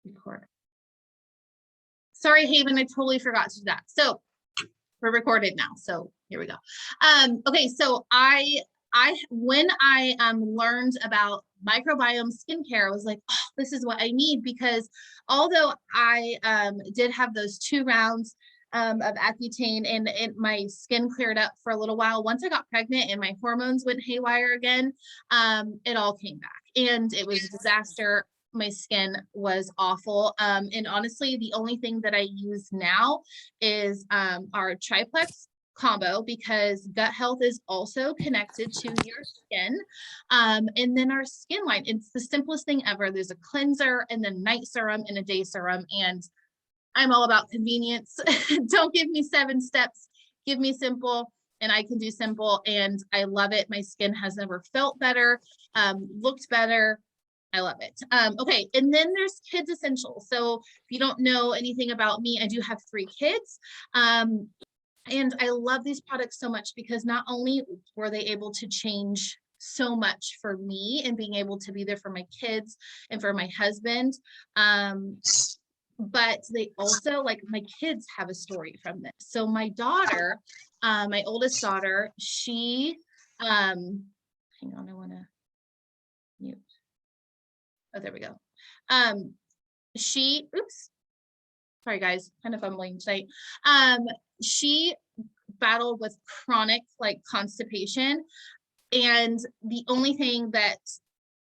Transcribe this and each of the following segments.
Record. Sorry, Haven, I totally forgot to do that. So we're recorded now. So here we go. Okay, so when I learned about microbiome skincare, I was like, oh, this is what I need, because although I did have those 2 rounds of Accutane and my skin cleared up for a little while, once I got pregnant and my hormones went haywire again, it all came back and it was a disaster. My skin was awful. And honestly, the only thing that I use now is our triplex combo, because gut health is also connected to your skin. And then our skin line, it's the simplest thing ever. There's a cleanser and then night serum and a day serum. And I'm all about convenience. Don't give me 7 steps, give me simple, and I can do simple. And I love it. My skin has never felt better, looked better. I love it. Okay, and then there's kids essentials. So if you don't know anything about me, I do have 3 kids. And I love these products so much because not only were they able to change so much for me and being able to be there for my kids and for my husband, but they also, like, my kids have a story from this. So my daughter, my oldest daughter, she, hang on, I want to mute. Oh, there we go. Oops, sorry guys, kind of fumbling tonight. She battled with chronic like constipation, and the only thing that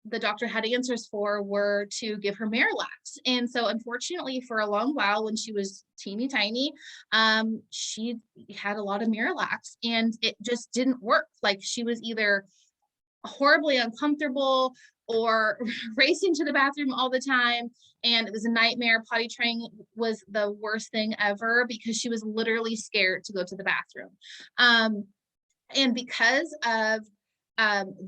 the doctor had answers for were to give her Miralax. And so unfortunately for a long while when she was teeny tiny, she had a lot of Miralax and it just didn't work. Like, she was either horribly uncomfortable or racing to the bathroom all the time, and it was a nightmare. Potty training was the worst thing ever because she was literally scared to go to the bathroom. And because of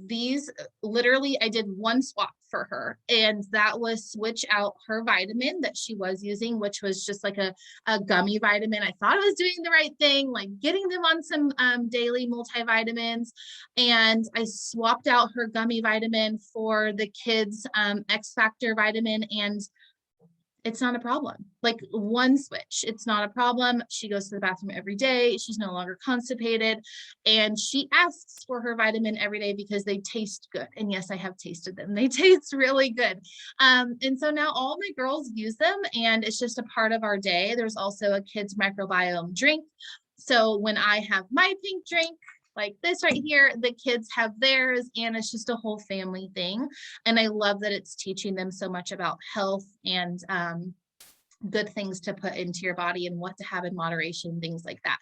these, literally I did 1 swap for her, and that was switch out her vitamin that she was using, which was just like a gummy vitamin. I thought I was doing the right thing, like getting them on some daily multivitamins, and I swapped out her gummy vitamin for the kids X Factor vitamin, and it's not a problem. Like, 1 switch, it's not a problem. She goes to the bathroom every day. She's no longer constipated, and she asks for her vitamin every day because they taste good. And yes, I have tasted them. They taste really good. And so now all my girls use them, and it's just a part of our day. There's also a kids microbiome drink. So when I have my pink drink, like this right here, the kids have theirs, and it's just a whole family thing. And I love that it's teaching them so much about health and good things to put into your body and what to have in moderation, things like that.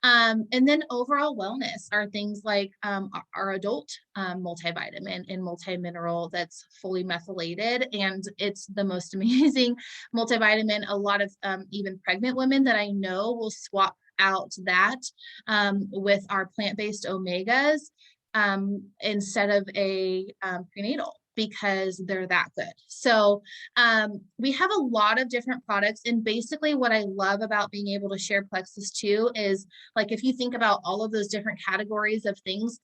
And then overall wellness are things like our adult multivitamin and multi-mineral that's fully methylated, and it's the most amazing multivitamin. A lot of even pregnant women that I know will swap out that with our plant-based omegas instead of a prenatal, because they're that good. So we have a lot of different products, and basically what I love about being able to share Plexus 2 is, like, if you think about all of those different categories of things,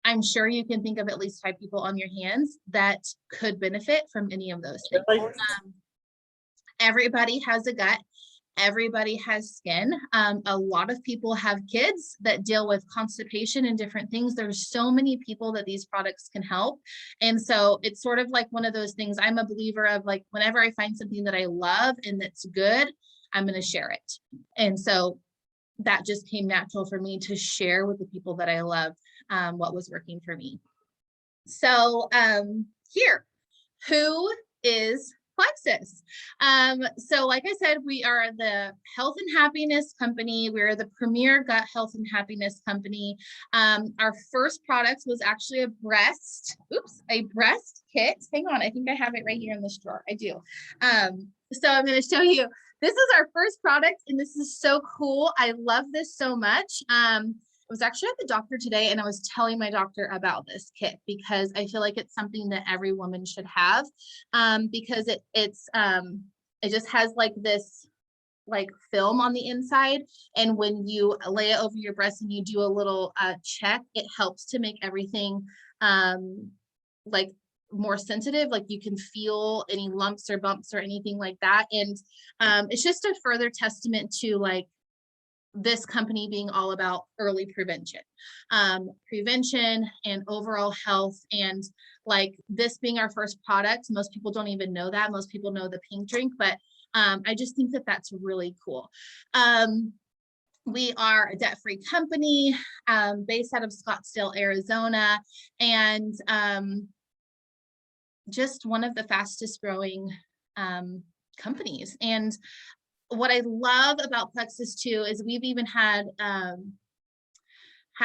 I'm sure you can think of at least 5 people on your hands that could benefit from any of those things. Everybody has a gut. Everybody has skin. A lot of people have kids that deal with constipation and different things. There's so many people that these products can help. And so it's sort of like one of those things. I'm a believer of, like, whenever I find something that I love and that's good, I'm going to share it. And so that just came natural for me to share with the people that I love what was working for me. So here, who is Plexus? So like I said, we are the health and happiness company. We're the premier gut health and happiness company. Our first product was actually a breast kit. Hang on, I think I have it right here in this drawer. I do. So I'm going to show you. This is our first product, and this is so cool. I love this so much. I was actually at the doctor today, and I was telling my doctor about this kit because I feel like it's something that every woman should have, because it just has like this like film on the inside, and when you lay it over your breast and you do a little check, it helps to make everything like more sensitive, like you can feel any lumps or bumps or anything like that. And it's just a further testament to like this company being all about early prevention and overall health. And like this being our first product, most people don't even know that. Most people know the pink drink, but I just think that that's really cool. We are a debt-free company based out of Scottsdale, Arizona, and just one of the fastest growing companies. And what I love about Plexus too is we've even had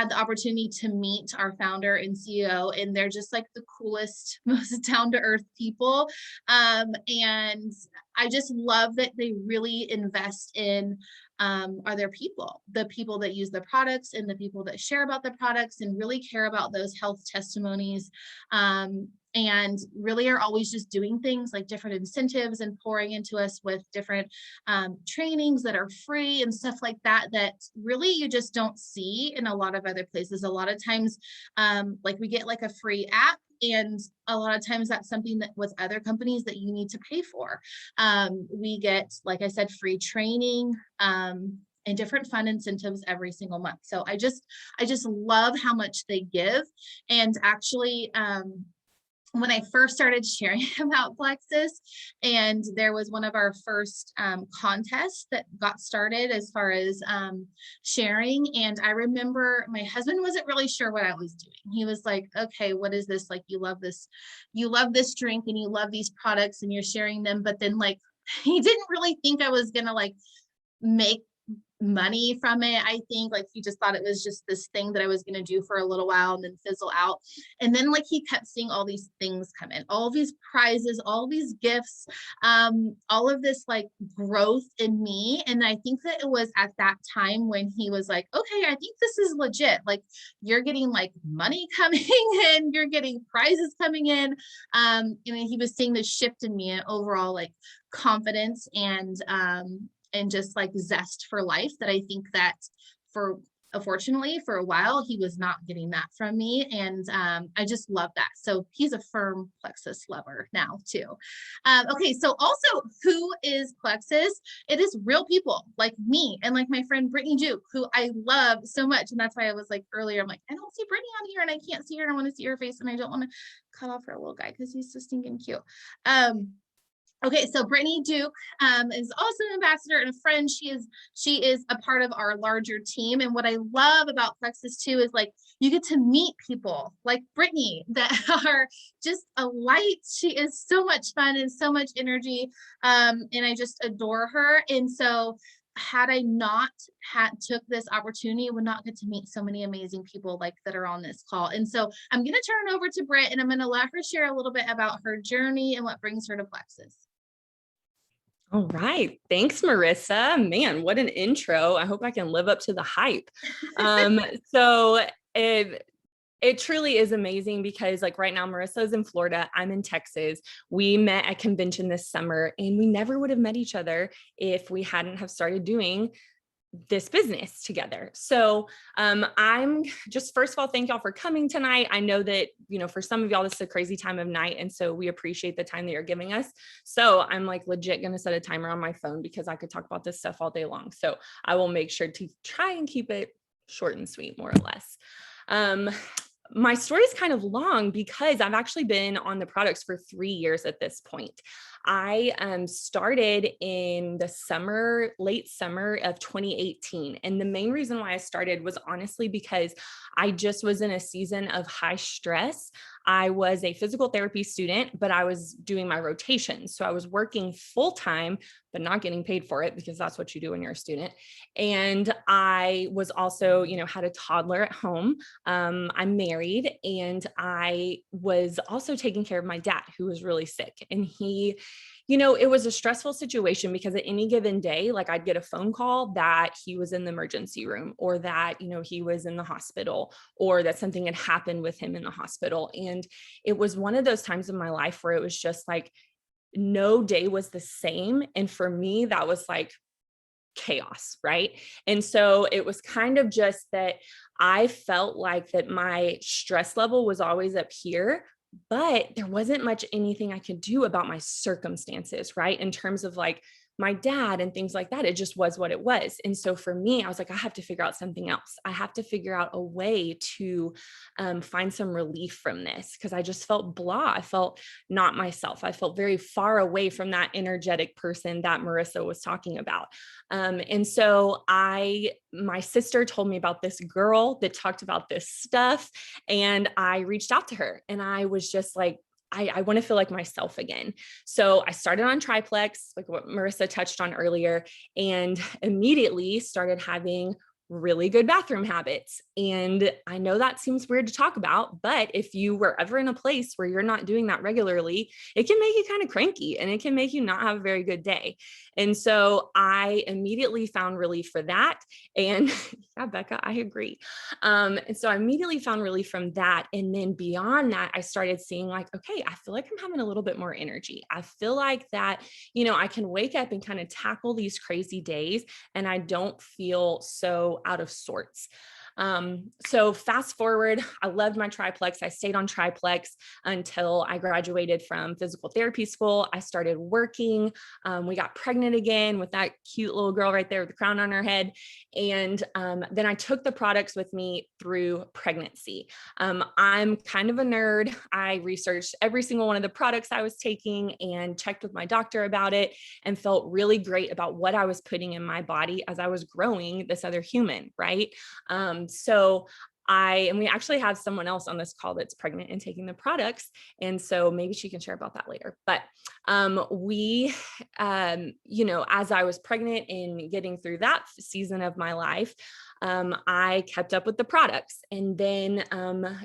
the opportunity to meet our founder and CEO, and they're just like the coolest, most down-to-earth people. And I just love that they really invest in are their people, the people that use the products and the people that share about the products and really care about those health testimonies. And really are always just doing things like different incentives and pouring into us with different trainings that are free and stuff like that, that really you just don't see in a lot of other places. A lot of times, like we get like a free app, and a lot of times that's something that with other companies that you need to pay for. We get, like I said, free training, and different fun incentives every single month. So I just love how much they give. And actually, when I first started sharing about Plexus, and there was one of our first contests that got started as far as sharing. And I remember my husband wasn't really sure what I was doing. He was like, okay, what is this? Like, you love this drink and you love these products and you're sharing them. But then like, he didn't really think I was gonna like make money from it. I think like he just thought it was just this thing that I was going to do for a little while and then fizzle out. And then like he kept seeing all these things come in, all these prizes, all these gifts, all of this like growth in me. And I think that it was at that time when he was like, okay, I think this is legit. Like you're getting like money coming in, you're getting prizes coming in. And he was seeing this shift in me and overall like confidence and just like zest for life that I think that unfortunately for a while he was not getting that from me. And I just love that. So he's a firm Plexus lover now too. Okay, so also, who is Plexus? It is real people like me and like my friend Brittney Duke, who I love so much. And that's why I was like earlier, I'm like, I don't see Brittney on here and I can't see her and I want to see her face and I don't want to cut off her little guy because he's so stinking cute. Okay, so Brittney Duke is also an ambassador and a friend. She is a part of our larger team. And what I love about Plexus too is like you get to meet people like Brittney that are just a light. She is so much fun and so much energy. And I just adore her. And so had I not took this opportunity, I would not get to meet so many amazing people like that are on this call. And so I'm going to turn over to Britt and I'm going to let her share a little bit about her journey and what brings her to Plexus. All right. Thanks, Marissa. Man, what an intro. I hope I can live up to the hype. So it truly is amazing because like right now, Marissa is in Florida. I'm in Texas. We met at convention this summer and we never would have met each other if we hadn't have started doing this business together. So I'm just, first of all, thank y'all for coming tonight. I know that, for some of y'all, this is a crazy time of night. And so we appreciate the time that you're giving us. So I'm like legit going to set a timer on my phone because I could talk about this stuff all day long. So I will make sure to try and keep it short and sweet, more or less. My story is kind of long because I've actually been on the products for 3 years at this point. I started in the late summer of 2018. And the main reason why I started was honestly because I just was in a season of high stress. I was a physical therapy student, but I was doing my rotations. So I was working full time, but not getting paid for it because that's what you do when you're a student. And I was also, had a toddler at home. I'm married and I was also taking care of my dad who was really sick. And he, it was a stressful situation because at any given day, like I'd get a phone call that he was in the emergency room or that, he was in the hospital or that something had happened with him in the hospital. And it was one of those times in my life where it was just like, no day was the same. And for me, that was like chaos, right? And so it was kind of just that I felt like that my stress level was always up here, but there wasn't much anything I could do about my circumstances, right? In terms of like my dad and things like that. It just was what it was. And so for me, I was like, I have to figure out something else. I have to figure out a way to find some relief from this, because I just felt blah. I felt not myself. I felt very far away from that energetic person that Marissa was talking about. And so my sister told me about this girl that talked about this stuff, and I reached out to her, and I was just like, I want to feel like myself again. So I started on triplex, like what Marissa touched on earlier, and immediately started having really good bathroom habits. And I know that seems weird to talk about, but if you were ever in a place where you're not doing that regularly, it can make you kind of cranky, and it can make you not have a very good day. And so I immediately found relief for that. And yeah, Becca, I agree. And so I immediately found relief from that. And then beyond that, I started seeing like, okay, I feel like I'm having a little bit more energy. I feel like that, I can wake up and kind of tackle these crazy days, and I don't feel so out of sorts. So fast forward, I loved my triplex. I stayed on triplex until I graduated from physical therapy school. I started working. We got pregnant again with that cute little girl right there with the crown on her head. And then I took the products with me through pregnancy. I'm kind of a nerd. I researched every single one of the products I was taking and checked with my doctor about it, and felt really great about what I was putting in my body as I was growing this other human, right? So and we actually have someone else on this call that's pregnant and taking the products. And so maybe she can share about that later. But as I was pregnant and getting through that season of my life, I kept up with the products. And then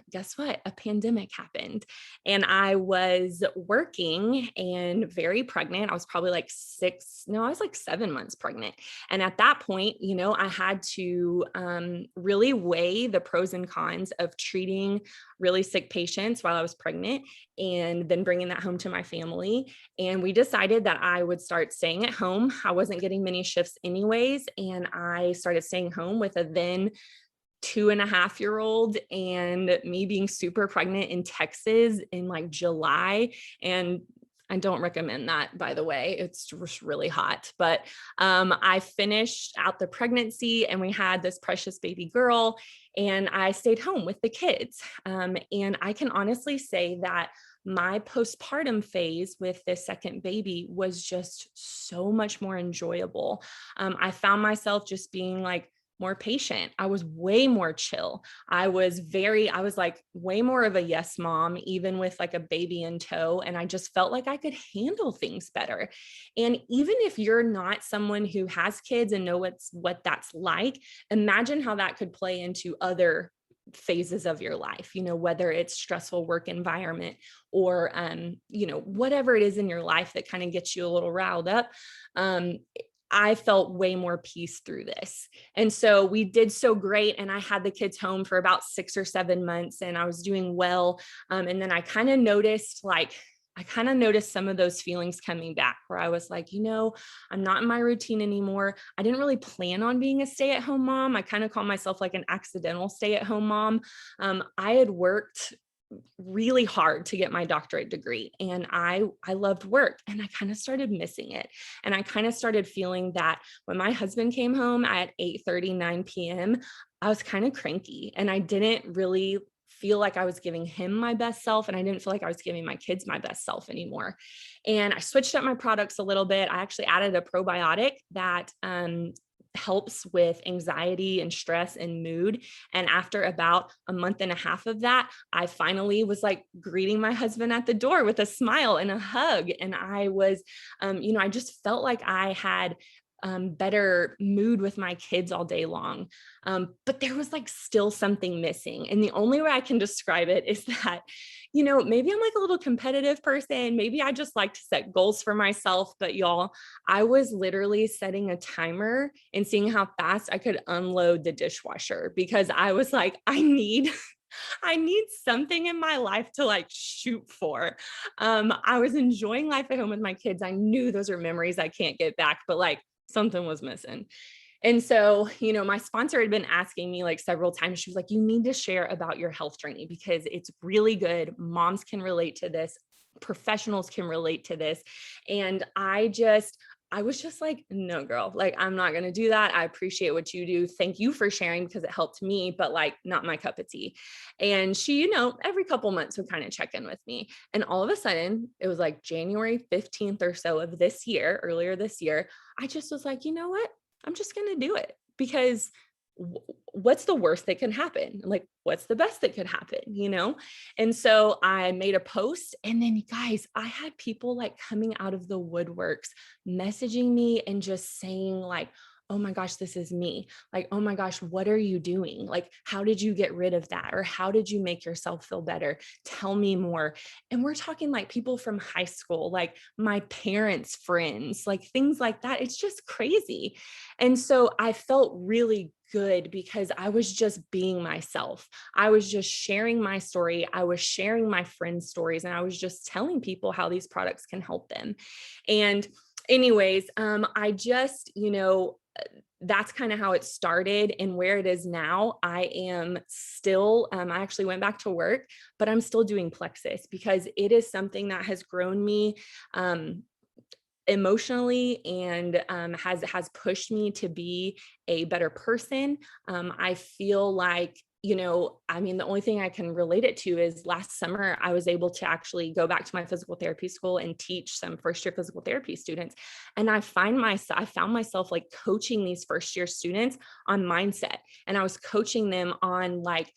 guess what? A pandemic happened, and I was working and very pregnant. I was probably like 7 months pregnant. And at that point, I had to really weigh the pros and cons of treating really sick patients while I was pregnant, and then bringing that home to my family. And we decided that I would start staying at home. I wasn't getting many shifts anyways. And I started staying home with a then 2.5-year-old, and me being super pregnant in Texas in like July. And I don't recommend that, by the way. It's just really hot. But I finished out the pregnancy, and we had this precious baby girl, and I stayed home with the kids. And I can honestly say that my postpartum phase with the second baby was just so much more enjoyable. I found myself just being like more patient. I was way more chill. I was like way more of a yes mom, even with like a baby in tow. And I just felt like I could handle things better. And even if you're not someone who has kids and know what that's like, imagine how that could play into other phases of your life, whether it's stressful work environment or, whatever it is in your life that kind of gets you a little riled up. I felt way more peace through this. And so we did so great. And I had the kids home for about 6 or 7 months, and I was doing well. And then I kind of noticed some of those feelings coming back, where I was like, I'm not in my routine anymore. I didn't really plan on being a stay-at-home mom. I kind of call myself like an accidental stay-at-home mom. I had worked really hard to get my doctorate degree, and I loved work, and I kind of started missing it. And I kind of started feeling that when my husband came home at 8:30, 9 p.m., I was kind of cranky, and I didn't really feel like I was giving him my best self, and I didn't feel like I was giving my kids my best self anymore. And I switched up my products a little bit. I actually added a probiotic that helps with anxiety and stress and mood. And after about a month and a half of that, I finally was like greeting my husband at the door with a smile and a hug. And I was, I just felt like I had better mood with my kids all day long. But there was like still something missing. And the only way I can describe it is that, maybe I'm like a little competitive person. Maybe I just like to set goals for myself. But y'all, I was literally setting a timer and seeing how fast I could unload the dishwasher, because I was like, I need something in my life to like shoot for. I was enjoying life at home with my kids. I knew those are memories I can't get back, but like something was missing. And so, my sponsor had been asking me like several times. She was like, you need to share about your health journey because it's really good. Moms can relate to this. Professionals can relate to this. And I was just like, no, girl, like, I'm not going to do that. I appreciate what you do. Thank you for sharing because it helped me, but like, not my cup of tea. And she, every couple months would kind of check in with me. And all of a sudden, it was like January 15th or so of this year, earlier this year, I just was like, you know what? I'm just going to do it because what's the worst that can happen? Like, what's the best that could happen? And so I made a post, and then guys, I had people like coming out of the woodworks, messaging me and just saying like, oh my gosh, this is me. Like, oh my gosh, what are you doing? Like, how did you get rid of that? Or how did you make yourself feel better? Tell me more. And we're talking like people from high school, like my parents' friends, like things like that. It's just crazy. And so I felt really good because I was just being myself. I was just sharing my story. I was sharing my friends' stories, and I was just telling people how these products can help them. And anyways, I just, that's kind of how it started, and where it is now. I am still, I actually went back to work, but I'm still doing Plexus because it is something that has grown me, emotionally, and has pushed me to be a better person. I feel like, the only thing I can relate it to is last summer, I was able to actually go back to my physical therapy school and teach some first year physical therapy students. And I found myself like coaching these first year students on mindset. And I was coaching them on like,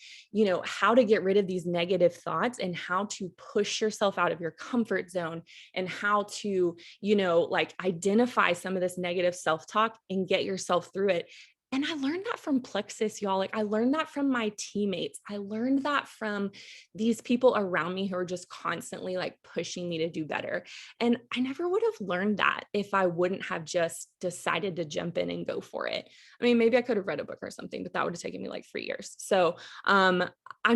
how to get rid of these negative thoughts and how to push yourself out of your comfort zone, and how to, like identify some of this negative self-talk and get yourself through it. And I learned that from Plexus, y'all. Like, I learned that from my teammates. I learned that from these people around me who are just constantly like pushing me to do better. And I never would have learned that if I wouldn't have just decided to jump in and go for it. I mean, maybe I could have read a book or something, but that would have taken me like 3 years. So I'm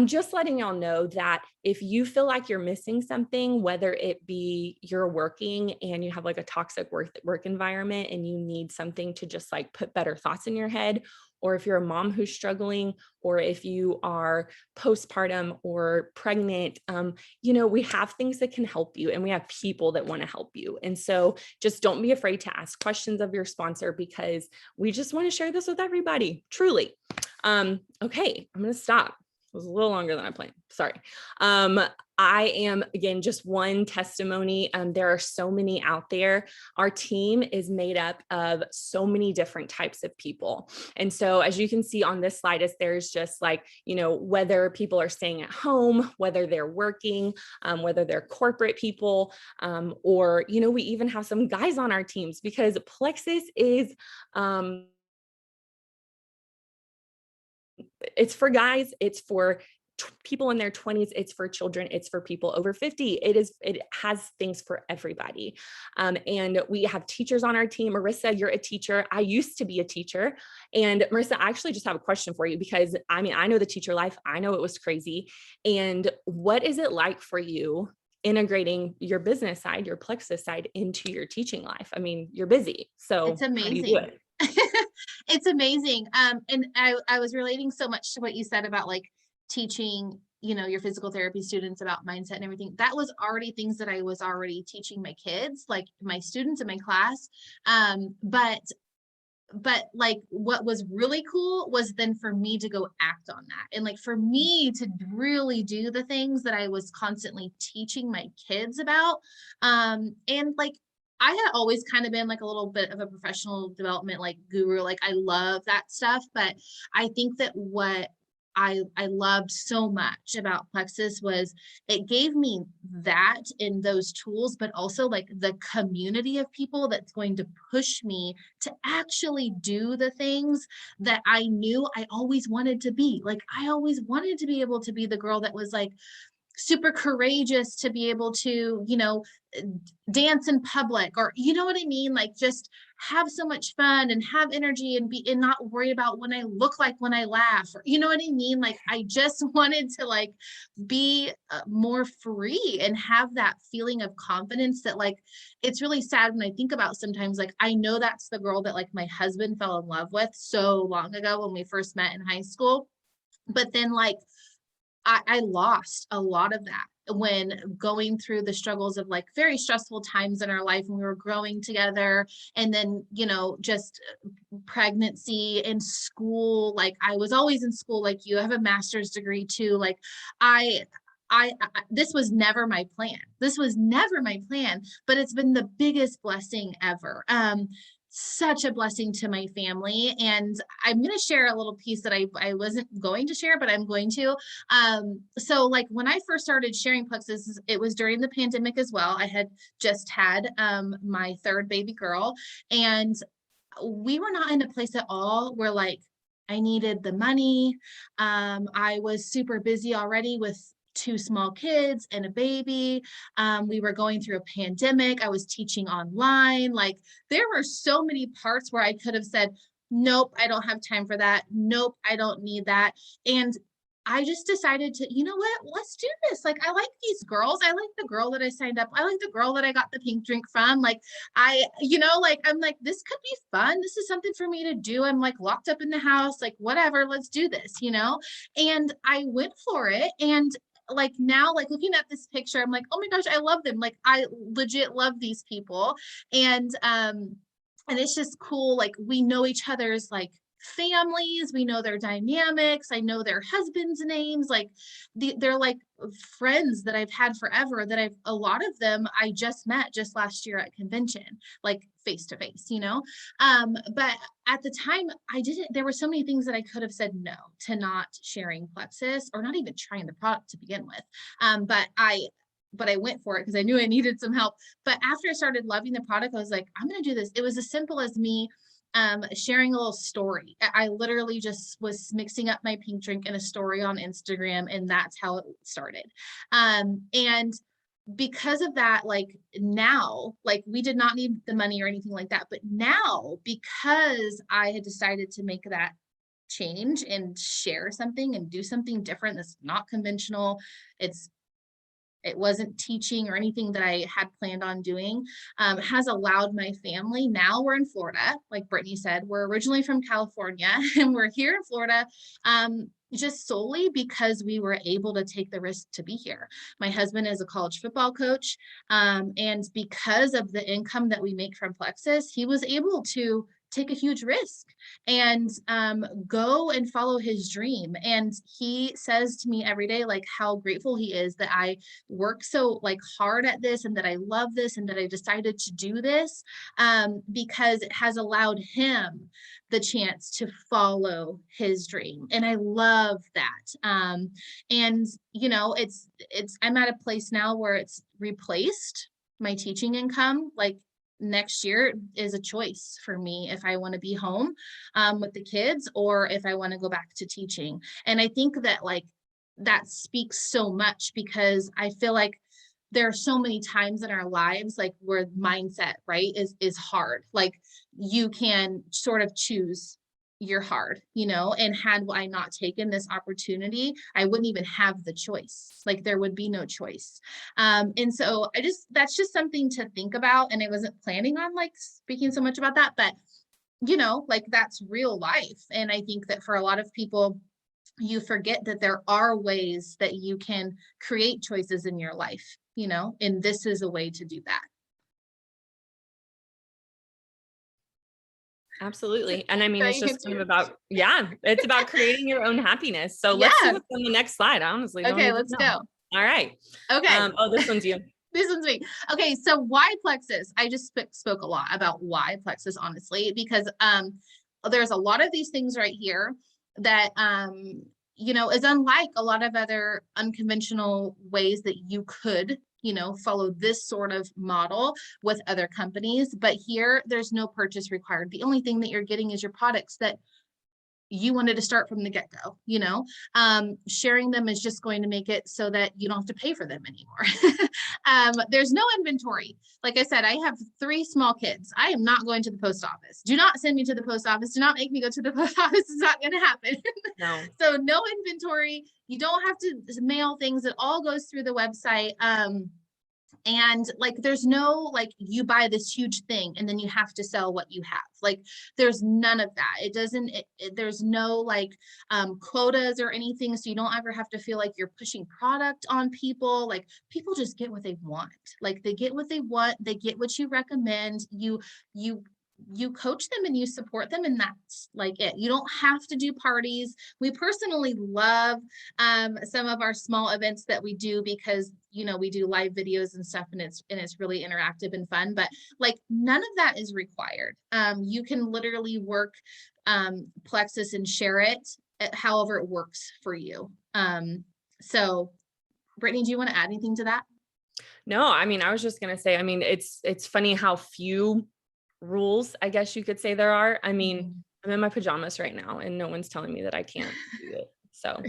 just letting y'all know that if you feel like you're missing something, whether it be you're working and you have like a toxic work environment and you need something to just like put better thoughts in your head, or if you're a mom who's struggling, or if you are postpartum or pregnant, we have things that can help you, and we have people that want to help you. And so just don't be afraid to ask questions of your sponsor, because we just want to share this with everybody, truly. Okay, I'm going to stop. It was a little longer than I planned. Sorry. I am, again, just one testimony. There are so many out there. Our team is made up of so many different types of people. And so as you can see on this slide, there's just like, whether people are staying at home, whether they're working, whether they're corporate people, or, we even have some guys on our teams, because Plexus is, it's for guys, it's for people in their 20s, it's for children, it's for people over 50. It has things for everybody. And we have teachers on our team. Marissa, you're a teacher. I used to be a teacher. And Marissa, I actually just have a question for you, because I know the teacher life. I know it was crazy. And what is it like for you integrating your business side, your Plexus side, into your teaching life? I mean, you're busy. So It's how do you do amazing. it? It's amazing. And I was relating so much to what you said about like teaching, your physical therapy students about mindset and everything. That was already things that I was already teaching my kids, like my students in my class. But like what was really cool was then for me to go act on that, and like for me to really do the things that I was constantly teaching my kids about. And like I had always kind of been like a little bit of a professional development like guru. Like I love that stuff, but I think that what I loved so much about Plexus was it gave me that in those tools, but also like the community of people that's going to push me to actually do the things that I knew I always wanted to be. Like I always wanted to be able to be the girl that was like super courageous to be able to, dance in public, or you know what I mean? Like just have so much fun and have energy and be and not worry about what I look like when I laugh, or you know what I mean? Like I just wanted to like be more free and have that feeling of confidence that like it's really sad when I think about sometimes like I know that's the girl that like my husband fell in love with so long ago when we first met in high school. But then like I lost a lot of that when going through the struggles of like very stressful times in our life when we were growing together. And then, just pregnancy and school. Like I was always in school, like you have a master's degree too. Like I, this was never my plan. This was never my plan, but it's been the biggest blessing ever. Such a blessing to my family. And I'm going to share a little piece that I wasn't going to share, but I'm going to. So like when I first started sharing Plexus, it was during the pandemic as well. I had just had my third baby girl, and we were not in a place at all where like I needed the money. I was super busy already with two small kids and a baby. We were going through a pandemic. I was teaching online. Like there were so many parts where I could have said, nope, I don't have time for that. Nope, I don't need that. And I just decided to, you know what, let's do this. Like, I like these girls. I like the girl that I signed up. I like the girl that I got the pink drink from. Like, I'm like, this could be fun. This is something for me to do. I'm like locked up in the house, like, whatever, let's do this. And I went for it. And like now, like looking at this picture, I'm like, oh my gosh, I love them. Like, I legit love these people. And it's just cool. Like, we know each other's like families, we know their dynamics, I know their husbands' names, like they're like friends that I've had forever, that a lot of them I just met just last year at convention, like face to face. But at the time there were so many things that I could have said no to, not sharing Plexus or not even trying the product to begin with. But I went for it because I knew I needed some help. But after I started loving the product, I was like, I'm going to do this. It was as simple as me sharing a little story. I literally just was mixing up my pink drink in a story on Instagram, and that's how it started. And because of that, like now, like we did not need the money or anything like that. But now, because I had decided to make that change and share something and do something different that's not conventional, it wasn't teaching or anything that I had planned on doing, has allowed my family. Now we're in Florida, like Brittney said, we're originally from California and we're here in Florida, just solely because we were able to take the risk to be here. My husband is a college football coach. And because of the income that we make from Plexus, he was able to take a huge risk and go and follow his dream. And he says to me every day, like how grateful he is that I work so like hard at this and that I love this and that I decided to do this, because it has allowed him the chance to follow his dream. And I love that. And I'm at a place now where it's replaced my teaching income. Like next year is a choice for me if I want to be home with the kids or if I want to go back to teaching. And I think that like that speaks so much because I feel like there are so many times in our lives like where mindset, right, is hard. Like you can sort of choose your hard, and had I not taken this opportunity, I wouldn't even have the choice. Like there would be no choice. And so that's just something to think about. And I wasn't planning on like speaking so much about that, but like that's real life. And I think that for a lot of people, you forget that there are ways that you can create choices in your life, and this is a way to do that. Absolutely. And I mean, it's just kind of about, it's about creating your own happiness. So let's see what's on the next slide. I honestly don't Okay, even let's know. go. All right. Okay. This one's you. This one's me. Okay, so why Plexus? I just spoke a lot about why Plexus, honestly, because there's a lot of these things right here that is unlike a lot of other unconventional ways that you could follow this sort of model with other companies. But here, there's no purchase required. The only thing that you're getting is your products that you wanted to start from the get-go, sharing them is just going to make it so that you don't have to pay for them anymore. There's no inventory. Like I said, I have 3 small kids. I am not going to the post office. Do not send me to the post office. Do not make me go to the post office. It's not going to happen. No. So no inventory. You don't have to mail things. It all goes through the website. And like, there's no, like, you buy this huge thing and then you have to sell what you have. Like, there's none of that. It doesn't, there's no like quotas or anything. So you don't ever have to feel like you're pushing product on people. Like, people just get what they want. Like, they get what they want. They get what you recommend. You coach them and you support them, and that's like it. You don't have to do parties. We personally love some of our small events that we do, because we do live videos and stuff, and it's really interactive and fun, but like, none of that is required. You can literally work Plexus and share it however it works for you. So Brittney, do you want to add anything to that? No, I mean, I was just going to say, I mean, it's funny how few rules, I guess you could say, there are. I mean, I'm in my pajamas right now and no one's telling me that I can't do it. So,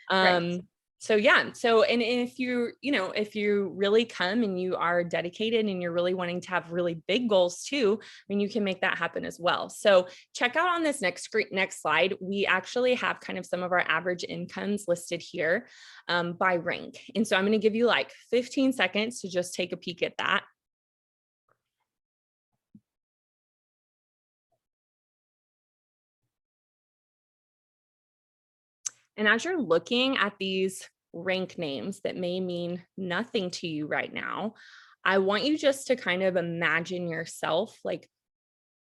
Right. so yeah. So, and if if you really come and you are dedicated and you're really wanting to have really big goals too, I mean, you can make that happen as well. So check out on this next slide. We actually have kind of some of our average incomes listed here by rank. And so I'm going to give you like 15 seconds to just take a peek at that. And as you're looking at these rank names that may mean nothing to you right now, I want you just to kind of imagine yourself, like,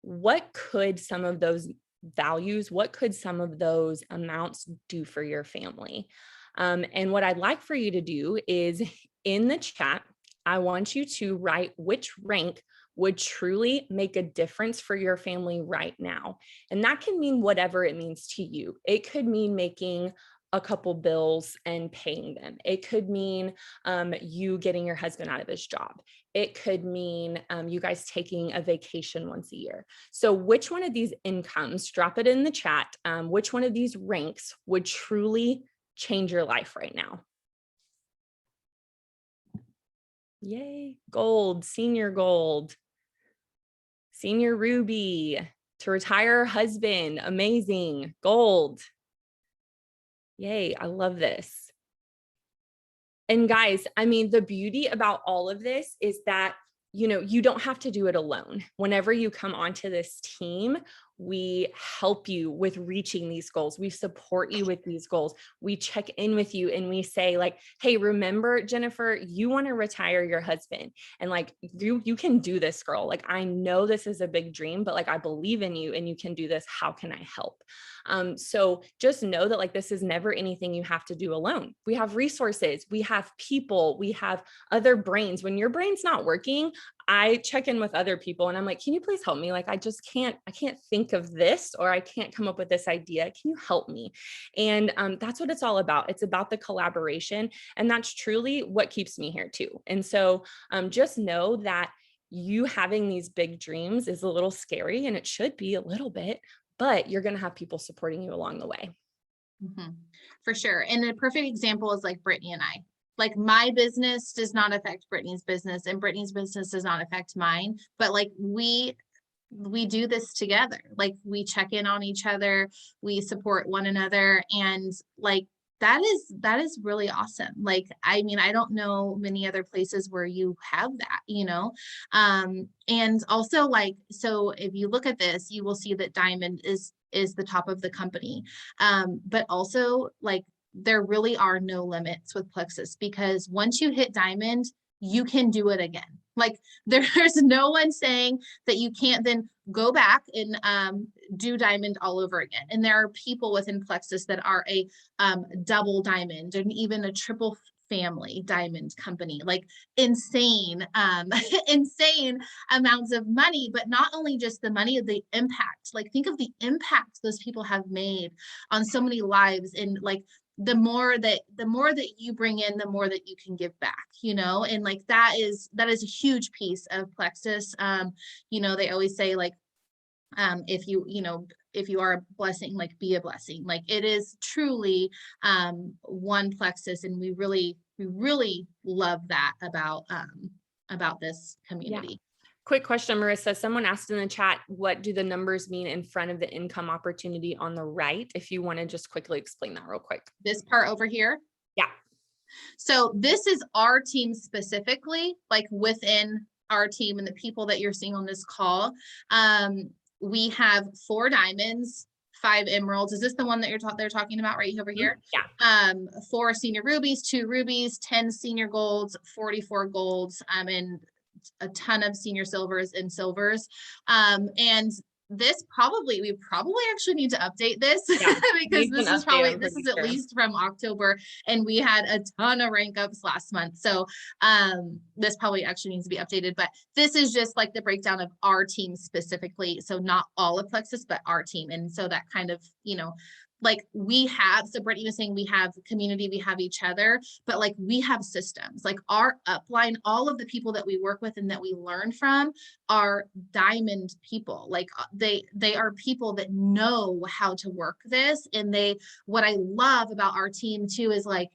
what could some of those values, what could some of those amounts do for your family? And what I'd like for you to do is, in the chat, I want you to write which rank would truly make a difference for your family right now. And that can mean whatever it means to you. It could mean making a couple bills and paying them. It could mean you getting your husband out of his job. It could mean you guys taking a vacation once a year. So which one of these incomes, drop it in the chat, which one of these ranks would truly change your life right now? Yay, gold, senior ruby, to retire husband, amazing, gold. Yay, I love this. And guys, I mean, the beauty about all of this is that, you don't have to do it alone. Whenever you come onto this team, we help you with reaching these goals. We support you with these goals. We check in with you and we say like, hey, remember, Jennifer, you want to retire your husband, and like, you can do this, girl. Like, I know this is a big dream, but like, I believe in you and you can do this. How can I help? So just know that like, this is never anything you have to do alone. We have resources, we have people, we have other brains. When your brain's not working, I check in with other people and I'm like, can you please help me? Like, I can't think of this, or I can't come up with this idea. Can you help me? And that's what it's all about. It's about the collaboration. And that's truly what keeps me here too. And so just know that you having these big dreams is a little scary, and it should be a little bit, but you're going to have people supporting you along the way. For sure. And a perfect example is like Brittney and I. Like, my business does not affect Brittney's business, and Brittney's business does not affect mine. But like, we do this together. Like, we check in on each other, we support one another, and like, that is really awesome. Like, I mean, I don't know many other places where you have that, and also like, so if you look at this, you will see that diamond is the top of the company. But also like, there really are no limits with Plexus, because once you hit diamond, you can do it again. Like, there's no one saying that you can't then go back and do diamond all over again. And there are people within Plexus that are a double diamond and even a triple family diamond company. Like, insane insane amounts of money. But not only just the money, the impact. Like, think of the impact those people have made on so many lives. And like, the more that you bring in, the more that you can give back, and like, that is a huge piece of Plexus. They always say like, If if you are a blessing, like be a blessing. Like it is truly one plexus, and we really love that about this Yeah. community. Quick question, Marissa. Someone asked in the chat, what do the numbers mean in front of the income opportunity on the right? If you want to just quickly explain that real quick. This part over here. Yeah. So this is our team specifically, like within our team and the people that you're seeing on this call. We have 4 diamonds, 5 emeralds. Is this the one that they're talking about right over here? Yeah. 4 senior rubies, 2 rubies, 10 senior golds, 44 golds, and a ton of senior silvers and silvers. And we probably actually need to update this Yeah, because needs an update, I'm this pretty is at sure. least from October, and we had a ton of rank ups last month. So this probably actually needs to be updated, but this is just like the breakdown of our team specifically. So not all of Plexus, but our team. And so that kind of, like so Brittney was saying, we have community, we have each other, but like we have systems, like our upline, all of the people that we work with and that we learn from are diamond people. Like they are people that know how to work this. And what I love about our team too is like,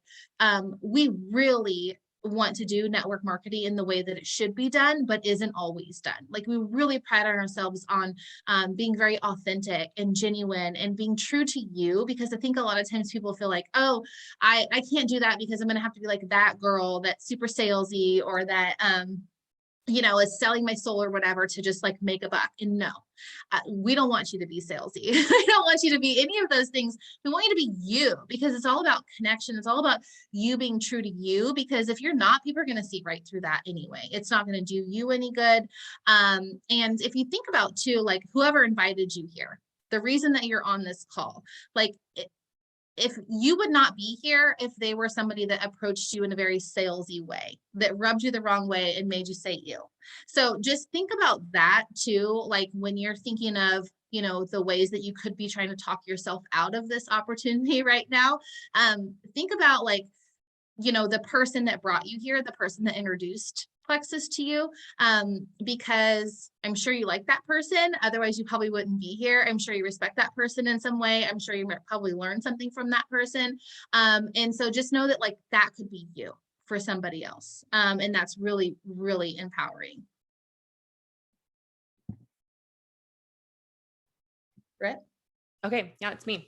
we really want to do network marketing in the way that it should be done, but isn't always done. Like we really pride on ourselves on being very authentic and genuine and being true to you, because I think a lot of times people feel like, oh, I can't do that because I'm going to have to be like that girl that's super salesy, or that is selling my soul or whatever to just like make a buck. And no, we don't want you to be salesy. We don't want you to be any of those things. We want you to be you, because it's all about connection. It's all about you being true to you, because if you're not, people are going to see right through that anyway. It's not going to do you any good. And if you think about too, like whoever invited you here, the reason that you're on this call, like if you would not be here if they were somebody that approached you in a very salesy way, that rubbed you the wrong way and made you say ew. So just think about that too. Like when you're thinking of, the ways that you could be trying to talk yourself out of this opportunity right now. Think about like, the person that brought you here, the person that introduced Plexus to you, because I'm sure you like that person. Otherwise, you probably wouldn't be here. I'm sure you respect that person in some way. I'm sure you might probably learn something from that person. And so just know that like that could be you for somebody else. And that's really, really empowering. Britt? Okay, yeah, it's me.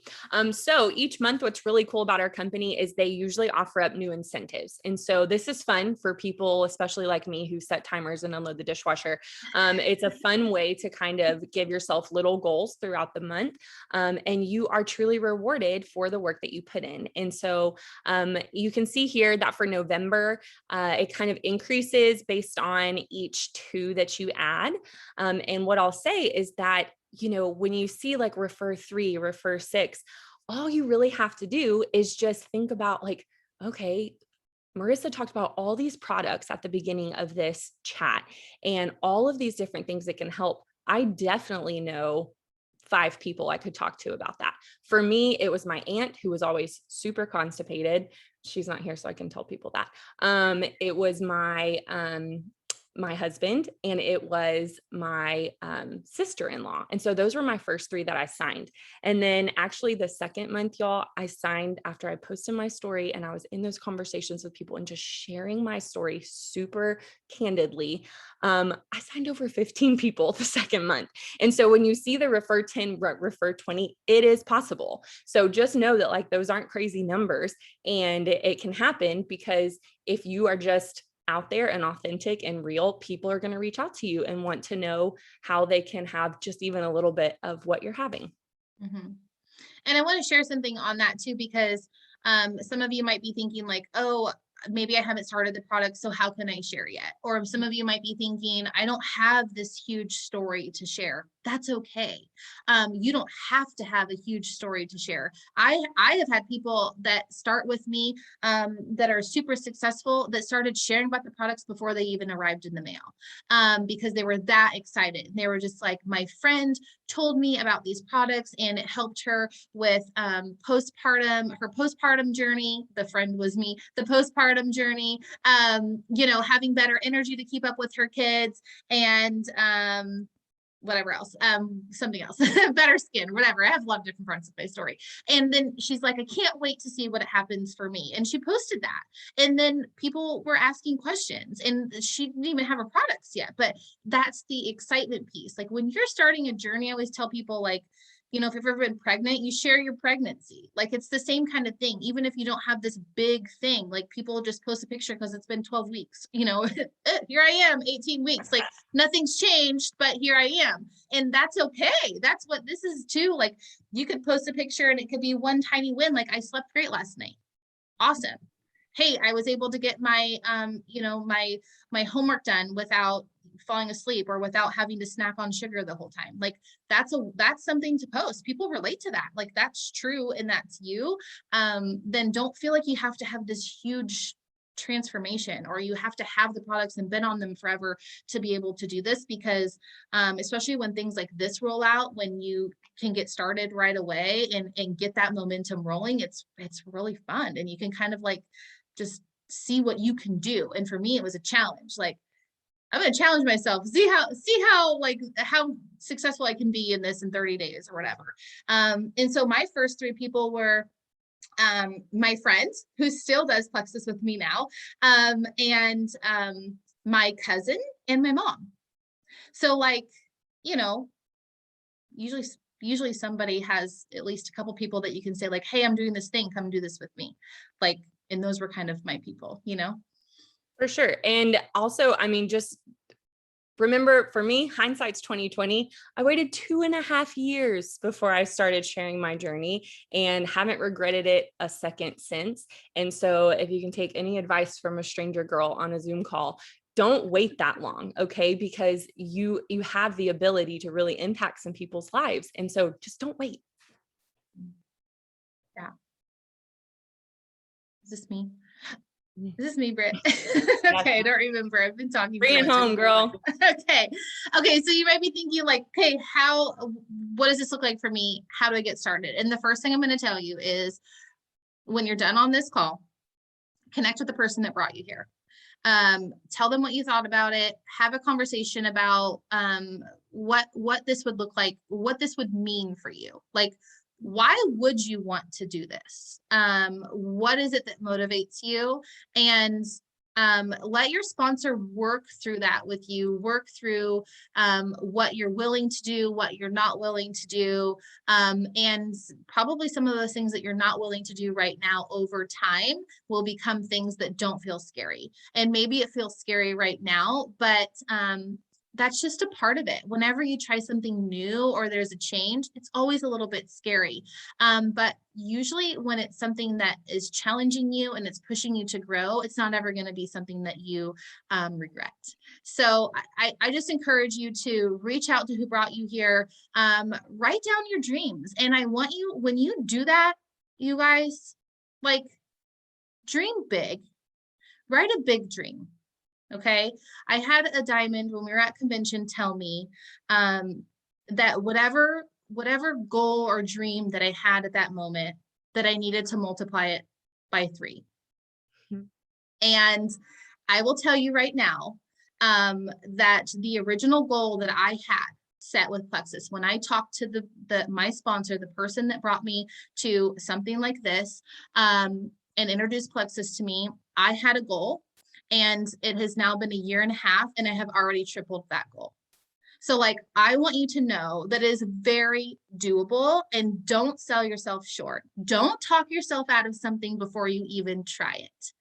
So each month, what's really cool about our company is they usually offer up new incentives. And so this is fun for people, especially like me, who set timers and unload the dishwasher. It's a fun way to kind of give yourself little goals throughout the month. And you are truly rewarded for the work that you put in. And so you can see here that for November, it kind of increases based on each 2 that you add. And what I'll say is that when you see like refer 3, refer 6, all you really have to do is just think about like, okay, Marissa talked about all these products at the beginning of this chat and all of these different things that can help. I definitely know 5 people I could talk to about that. For me, it was my aunt, who was always super constipated. She's not here, so I can tell people that. It was my husband, and it was my sister-in-law. And so those were my first 3 that I signed. And then actually the second month, y'all, I signed after I posted my story, and I was in those conversations with people and just sharing my story super candidly. I signed over 15 people the second month. And so when you see the refer 10, refer 20, it is possible. So just know that like those aren't crazy numbers, and it can happen, because if you are just out there and authentic and real, people are going to reach out to you and want to know how they can have just even a little bit of what you're having. Mm-hmm. And I want to share something on that too, because some of you might be thinking like, oh, maybe I haven't started the product, so how can I share yet? Or some of you might be thinking, I don't have this huge story to share. That's okay. You don't have to have a huge story to share. I have had people that start with me that are super successful that started sharing about the products before they even arrived in the mail, because they were that excited. They were just like, my friend told me about these products and it helped her with her postpartum journey. The friend was me, the postpartum journey, having better energy to keep up with her kids, and whatever else, something else, better skin, whatever. I have a lot of different parts of my story. And then she's like, I can't wait to see what happens for me. And she posted that. And then people were asking questions, and she didn't even have her products yet. But that's the excitement piece. Like when you're starting a journey, I always tell people, like, you know, if you've ever been pregnant, you share your pregnancy. Like it's the same kind of thing. Even if you don't have this big thing, like people just post a picture because it's been 12 weeks, you know, here I am, 18 weeks, like nothing's changed, but here I am. And that's okay. That's what this is too. Like you could post a picture and it could be one tiny win. Like I slept great last night. Awesome. Hey, I was able to get my, you know, my homework done without falling asleep or without having to snack on sugar the whole time. Like that's something to post. People relate to that. Like that's true. And that's you. Then don't feel like you have to have this huge transformation, or you have to have the products and been on them forever to be able to do this, because especially when things like this roll out, when you can get started right away and get that momentum rolling, it's really fun. And you can kind of like just see what you can do. And for me, it was a challenge. Like I'm going to challenge myself, see how like how successful I can be in this in 30 days or whatever. And so my first 3 people were my friend who still does Plexus with me now, and my cousin and my mom. So like, you know, usually somebody has at least a couple people that you can say like, hey, I'm doing this thing, come do this with me. Like, and those were kind of my people, you know? For sure. And also, I mean, just remember, for me, hindsight's 2020. I waited 2.5 years before I started sharing my journey and haven't regretted it a second since. And so if you can take any advice from a stranger girl on a Zoom call, don't wait that long, okay? Because you have the ability to really impact some people's lives. And so just don't wait. Yeah. Is this me? Is this me, Britt? Okay, I don't remember. I've been talking Bring so it much. home, girl. Okay. So you might be thinking like, okay, what does this look like for me? How do I get started? And the first thing I'm going to tell you is when you're done on this call, connect with the person that brought you here. Tell them what you thought about it. Have a conversation about what this would look like, what this would mean for you. Like, why would you want to do this? What is it that motivates you? And let your sponsor work through that with you, work through what you're willing to do, what you're not willing to do, and probably some of those things that you're not willing to do right now over time will become things that don't feel scary. And maybe it feels scary right now, but that's just a part of it. Whenever you try something new or there's a change, it's always a little bit scary. But usually when it's something that is challenging you and it's pushing you to grow, it's not ever going to be something that you regret. So I just encourage you to reach out to who brought you here, write down your dreams. And I want you, when you do that, you guys, like, dream big, write a big dream. Okay. I had a diamond when we were at convention tell me that whatever goal or dream that I had at that moment, that I needed to multiply it by 3. Mm-hmm. And I will tell you right now that the original goal that I had set with Plexus, when I talked to my sponsor, the person that brought me to something like this, and introduced Plexus to me, I had a goal. And it has now been 1.5 years, and I have already tripled that goal. So like, I want you to know that is very doable, and don't sell yourself short. Don't talk yourself out of something before you even try it.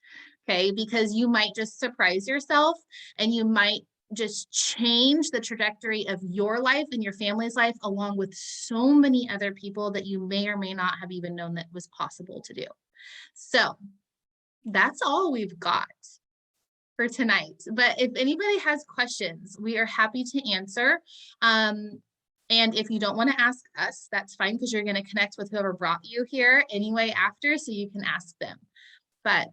Okay. Because you might just surprise yourself, and you might just change the trajectory of your life and your family's life, along with so many other people that you may or may not have even known that was possible to do. So that's all we've got for tonight. But if anybody has questions, we are happy to answer. And if you don't want to ask us, that's fine, because you're going to connect with whoever brought you here anyway after, so you can ask them. But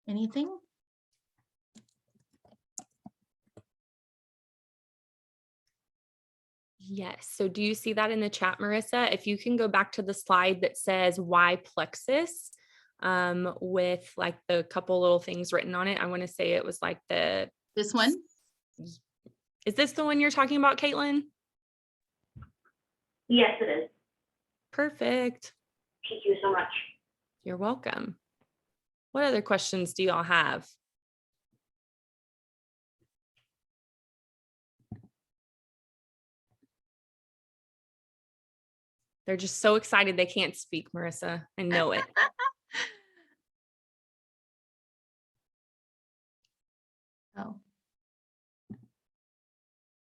anything? Yes. So do you see that in the chat, Marissa? If you can go back to the slide that says why Plexus, with like the couple little things written on it. I want to say it was like this one. Is this the one you're talking about, Caitlin? Yes, it is. Perfect. Thank you so much. You're welcome. What other questions do y'all have? They're just so excited they can't speak, Marissa. I know it. Oh.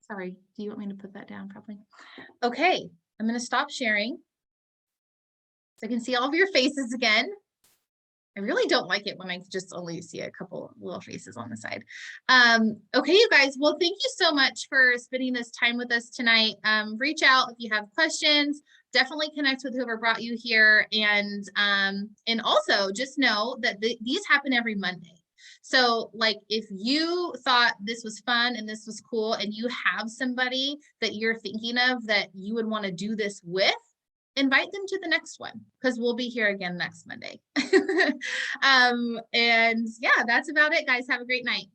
Sorry, do you want me to put that down probably? Okay, I'm gonna stop sharing. So I can see all of your faces again. I really don't like it when I just only see a couple little faces on the side. Okay, you guys, well, thank you so much for spending this time with us tonight. Reach out if you have questions, definitely connect with whoever brought you here. And also just know that these happen every Monday. So like if you thought this was fun and this was cool and you have somebody that you're thinking of that you would want to do this with, invite them to the next one because we'll be here again next Monday. And yeah, that's about it, guys. Have a great night.